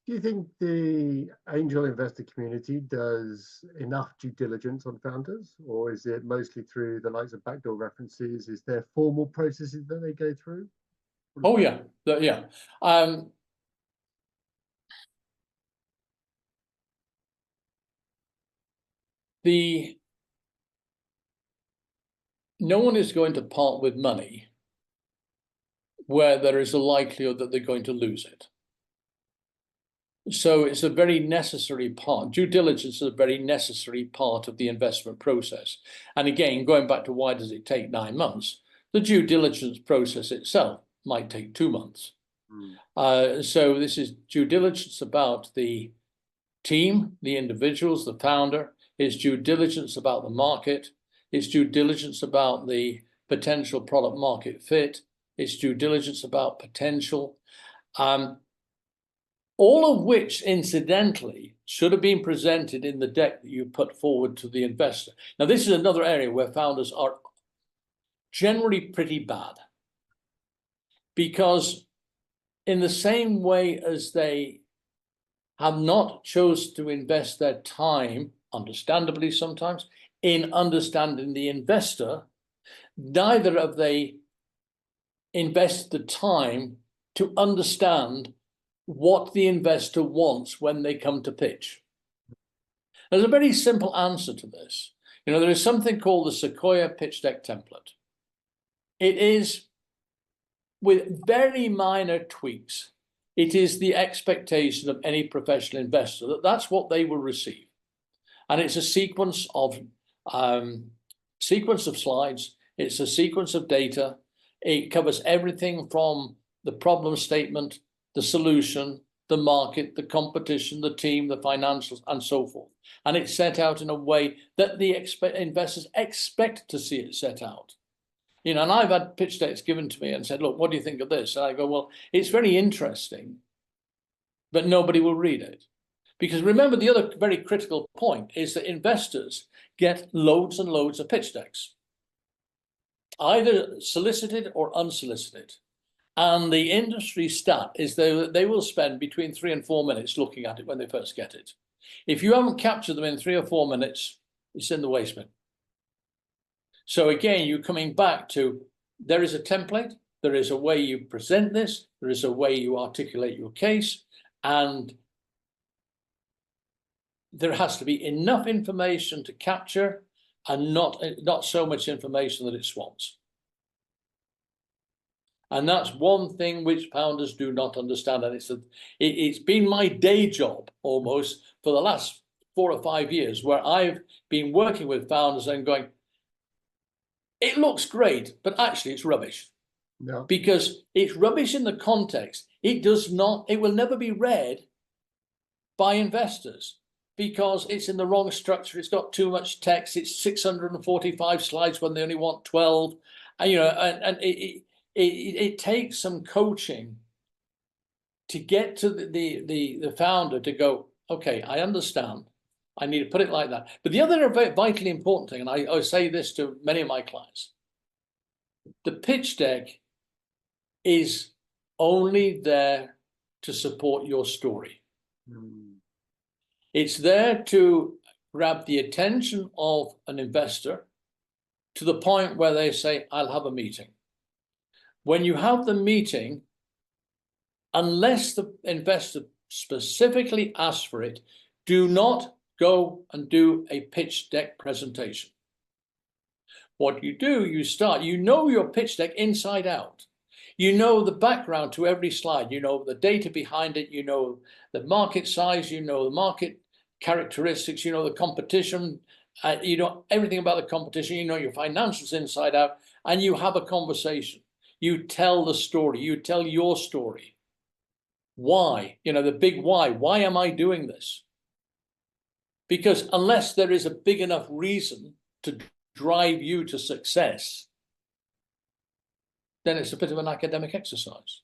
Do you think the angel investor community does enough due diligence on founders, or is it mostly through the likes of backdoor references? Is there formal processes that they go through? Oh yeah, yeah. No one is going to part with money where there is a likelihood that they're going to lose it. So it's a very necessary part. Due diligence is a very necessary part of the investment process. And again, going back to why does it take 9 months? The due diligence process itself might take 2 months. So this is due diligence about the team, the individuals, the founder. It's due diligence about the market. It's due diligence about the potential product market fit. It's due diligence about potential. All of which, incidentally, should have been presented in the deck that you put forward to the investor. Now, this is another area where founders are generally pretty bad. Because in the same way as they have not chosen to invest their time, understandably sometimes, in understanding the investor, neither have they invested the time to understand what the investor wants when they come to pitch. There's a very simple answer to this. There is something called the Sequoia pitch deck template. It is, with very minor tweaks, it is the expectation of any professional investor that that's what they will receive. And it's a sequence of slides. It's a sequence of data. It covers everything from the problem statement, the solution, the market, the competition, the team, the financials, and so forth. And it's set out in a way that the investors expect to see it set out. And I've had pitch decks given to me and said, look, what do you think of this? And I go, well, it's very interesting, but nobody will read it. Because remember, the other very critical point is that investors get loads and loads of pitch decks, either solicited or unsolicited. And the industry stat is they will spend between 3 and 4 minutes looking at it when they first get it. If you haven't captured them in 3 or 4 minutes, it's in the waste bin. So again, you're coming back to, there is a template, there is a way you present this, there is a way you articulate your case, and there has to be enough information to capture and not so much information that it swamps. And that's one thing which founders do not understand. And it's been my day job almost for the last 4 or 5 years, where I've been working with founders and going, it looks great, but actually it's rubbish. No. Because it's rubbish in the context. It will never be read by investors because it's in the wrong structure. It's got too much text. It's 645 slides when they only want 12. And it takes some coaching to get to the founder to go, okay, I understand. I need to put it like that. But the other vitally important thing, and I say this to many of my clients, the pitch deck is only there to support your story. It's there to grab the attention of an investor to the point where they say, I'll have a meeting. When you have the meeting, unless the investor specifically asks for it, do not go and do a pitch deck presentation. What you do, you know your pitch deck inside out. You know the background to every slide. You know the data behind it. You know the market size. You know the market characteristics. You know the competition. You know everything about the competition. You know your financials inside out. And you have a conversation. You tell the story. You tell your story. Why? The big why. Why am I doing this? Because unless there is a big enough reason to drive you to success, then it's a bit of an academic exercise.